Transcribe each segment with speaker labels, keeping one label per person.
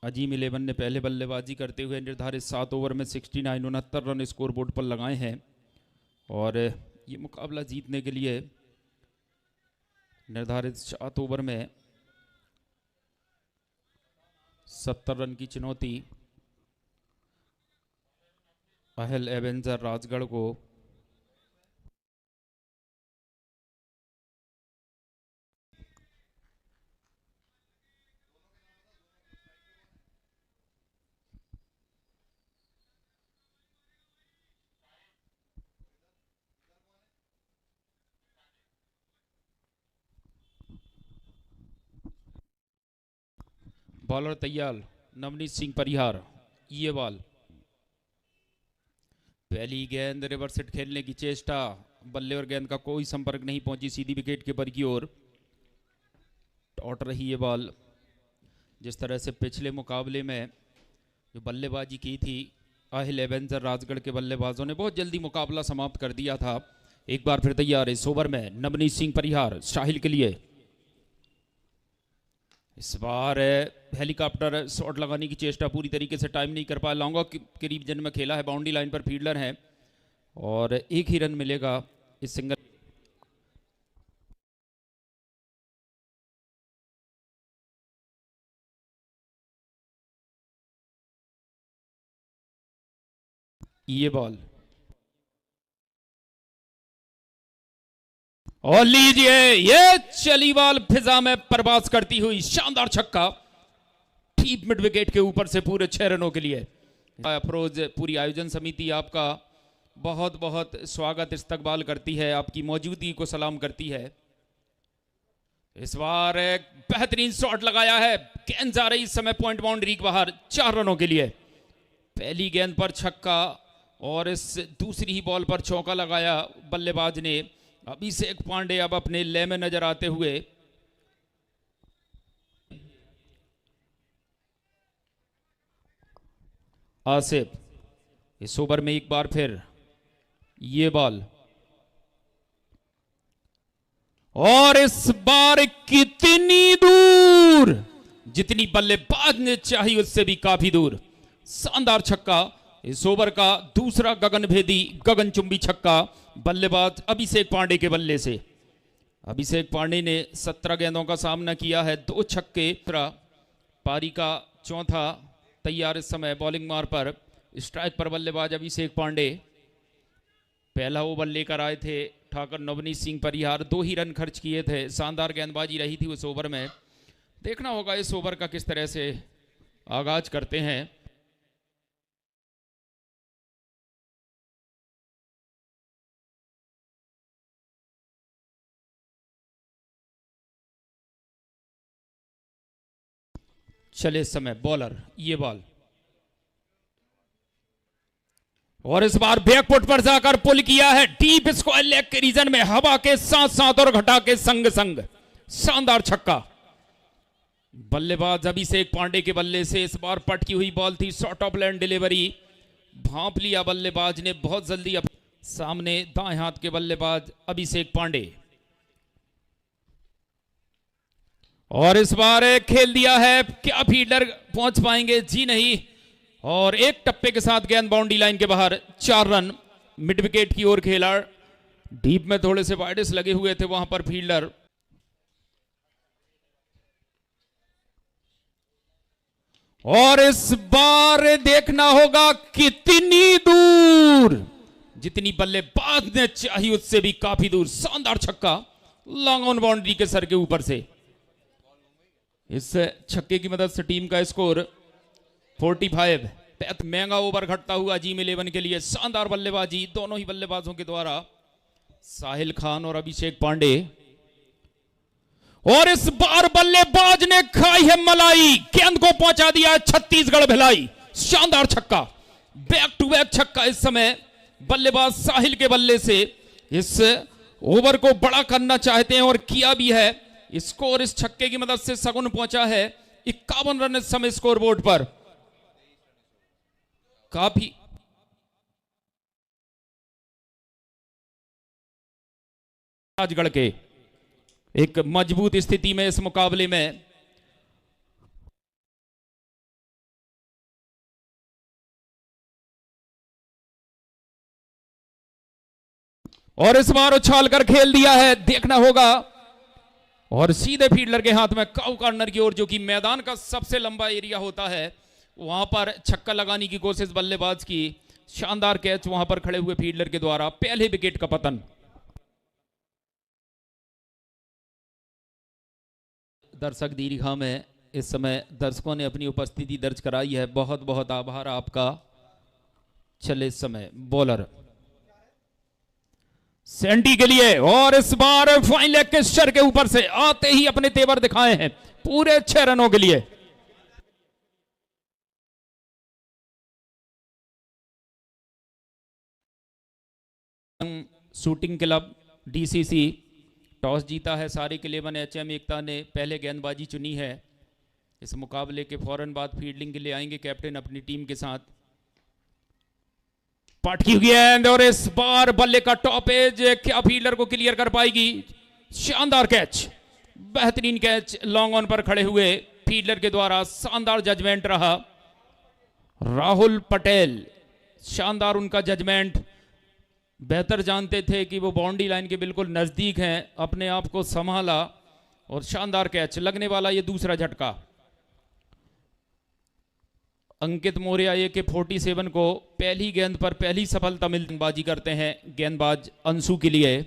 Speaker 1: अजीम 11 ने पहले बल्लेबाजी करते हुए निर्धारित 7 ओवर में 69 रन स्कोर बोर्ड पर लगाए हैं और ये मुकाबला जीतने के लिए निर्धारित 7 ओवर में 70 रन की चुनौती अहल एवेंजर राजगढ़ को बॉलर तैयार नवनीत सिंह परिहार। ये बॉल पहली गेंद रिवर्स हिट खेलने की चेष्टा, बल्ले और गेंद का कोई संपर्क नहीं पहुंची, सीधी विकेट कीपर की ओर टॉट रही ये बॉल। जिस तरह से पिछले मुकाबले में जो बल्लेबाजी की थी अहिल एवेंजर राजगढ़ के बल्लेबाजों ने बहुत जल्दी मुकाबला समाप्त कर दिया था। एक बार फिर तैयार इस ओवर में नवनीत सिंह परिहार साहिल के लिए। इस बार हेलीकॉप्टर शॉट लगाने की चेष्टा पूरी तरीके से टाइम नहीं कर पाया। लॉन्ग के रीजन में खेला है, बाउंड्री लाइन पर फील्डर है और एक ही रन मिलेगा इस सिंगल। ये बॉल और लीजिए, ये चली बॉल फिजा में प्रवास करती हुई शानदार छक्का ठीक मिड विकेट के ऊपर से पूरे 6 रनों के लिए। अफरोज पूरी आयोजन समिति आपका बहुत बहुत स्वागत इस्तकबाल करती है, आपकी मौजूदगी को सलाम करती है। इस बार एक बेहतरीन शॉट लगाया है, गेंद जा रही इस समय पॉइंट बाउंड्री के बाहर 4 रनों के लिए। पहली गेंद पर छक्का और इस दूसरी ही बॉल पर चौका लगाया बल्लेबाज ने। अभिषेक पांडे अब अपने लय में नजर आते हुए आसिफ इस ओवर में एक बार फिर ये बॉल और इस बार कितनी दूर, जितनी बल्लेबाज ने चाही उससे भी काफी दूर। शानदार छक्का, इस ओवर का दूसरा गगनभेदी गगनचुंबी छक्का बल्लेबाज अभिषेक पांडे के बल्ले से। अभिषेक पांडे ने 17 गेंदों का सामना किया है, 2 छक्के। पारी का चौथा तैयार इस समय बॉलिंग मार पर, स्ट्राइक पर बल्लेबाज अभिषेक पांडे। पहला ओवर लेकर आए थे ठाकुर नवनीत सिंह परिहार, 2 ही रन खर्च किए थे। शानदार गेंदबाजी रही थी उस ओवर में। देखना होगा इस ओवर का किस तरह से आगाज करते हैं। चले इस समय बॉलर ये बॉल और इस बार बैकफुट पर जाकर पुल किया है डीप स्क्वायर लेग के रीजन में, हवा के साथ साथ और घटा के संग संग। शानदार छक्का बल्लेबाज अभिषेक पांडे के बल्ले से। इस बार पटकी हुई बॉल थी, शॉर्ट ऑफ लैंड डिलीवरी, भांप लिया बल्लेबाज ने बहुत जल्दी। सामने दाएं हाथ के बल्लेबाज अभिषेक पांडे और इस बार खेल दिया है। क्या फील्डर पहुंच पाएंगे? जी नहीं। और एक टप्पे के साथ गेंद बाउंड्री लाइन के बाहर, 4 रन मिड विकेट की ओर खेला। डीप में थोड़े से वाइड्स लगे हुए थे वहां पर फील्डर। और इस बार देखना होगा कितनी दूर, जितनी बल्लेबाज ने चाही उससे भी काफी दूर। शानदार छक्का लॉन्ग ऑन बाउंड्री के सर के ऊपर से। इस छक्के की मदद से टीम का स्कोर 45। बहुत महंगा ओवर घटता हुआ जीम 11 के लिए। शानदार बल्लेबाजी दोनों ही बल्लेबाजों के द्वारा, साहिल खान और अभिषेक पांडे। और इस बार बल्लेबाज ने खाई है मलाई, गेंद को पहुंचा दिया छत्तीसगढ़ भिलाई। शानदार छक्का, बैक टू बैक छक्का इस समय बल्लेबाज साहिल के बल्ले से। इस ओवर को बड़ा करना चाहते हैं और किया भी है। स्कोर इस छक्के की मदद से सगुन पहुंचा है 51 रन इस समय स्कोरबोर्ड पर। काफी राजगढ़ के एक मजबूत स्थिति में इस मुकाबले में। और इस बार उछाल कर खेल दिया है, देखना होगा। और सीधे फील्डर के हाथ में काउ कॉर्नर की ओर, जो कि मैदान का सबसे लंबा एरिया होता है, वहां पर छक्का लगाने की कोशिश बल्लेबाज की। शानदार कैच वहां पर खड़े हुए फील्डर के द्वारा। पहले विकेट का पतन। दर्शक दीर्घा में इस समय दर्शकों ने अपनी उपस्थिति दर्ज कराई है, बहुत बहुत आभार आपका। चले इस समय बॉलर सेंटी के लिए। और इस बार फाइन लेग के सर के ऊपर से आते ही अपने तेवर दिखाए हैं पूरे 6 रनों के लिए। शूटिंग क्लब डीसीसी टॉस जीता है। सारे के 11 एचएम एकता ने पहले गेंदबाजी चुनी है। इस मुकाबले के फौरन बाद फील्डिंग के लिए आएंगे कैप्टन अपनी टीम के साथ। पटकी गेंद और इस बार बल्ले का टॉप एज, क्या फील्डर को क्लियर कर पाएगी? शानदार कैच, बेहतरीन कैच लॉन्ग ऑन पर खड़े हुए फील्डर के द्वारा। शानदार जजमेंट रहा राहुल पटेल, शानदार उनका जजमेंट। बेहतर जानते थे कि वो बाउंड्री लाइन के बिल्कुल नजदीक हैं, अपने आप को संभाला और शानदार कैच। लगने वाला ये दूसरा झटका। अंकित मौर्य ये के 47 को पहली गेंद पर पहली सफलता गेंदबाजी करते हैं गेंदबाज अंशु के लिए।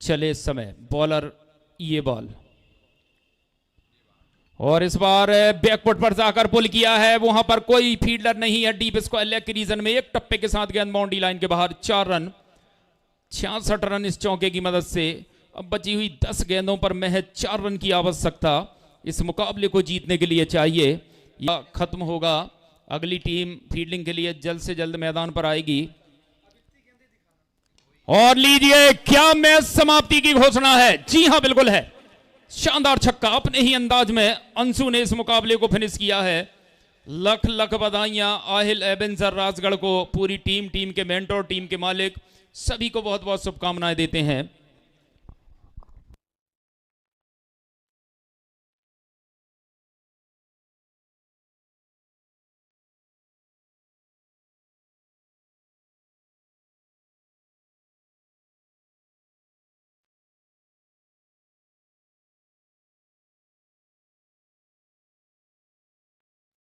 Speaker 1: चले इस समय बॉलर ये बॉल। और इस बार बैकवर्ड पर जाकर पुल किया है, वहां पर कोई फील्डर नहीं है डीप स्क्वायर लेग के रीजन में। एक टप्पे के साथ गेंद बाउंड्री लाइन के बाहर। 4 रन, 66 रन इस चौके की मदद से। अब बची हुई 10 गेंदों पर महज 4 रन की आवश्यकता इस मुकाबले को जीतने के लिए चाहिए। यह खत्म होगा, अगली टीम फील्डिंग के लिए जल्द से जल्द मैदान पर आएगी। और लीजिए, क्या मैच समाप्ति की घोषणा है? जी हां, बिल्कुल है। शानदार छक्का, अपने ही अंदाज में अंशु ने इस मुकाबले को फिनिश किया है। लख लख बधाइयां आहिल एबेंसर राजगढ़ को, पूरी टीम के मेंटोर, टीम के मालिक, सभी को बहुत बहुत शुभकामनाएं देते हैं।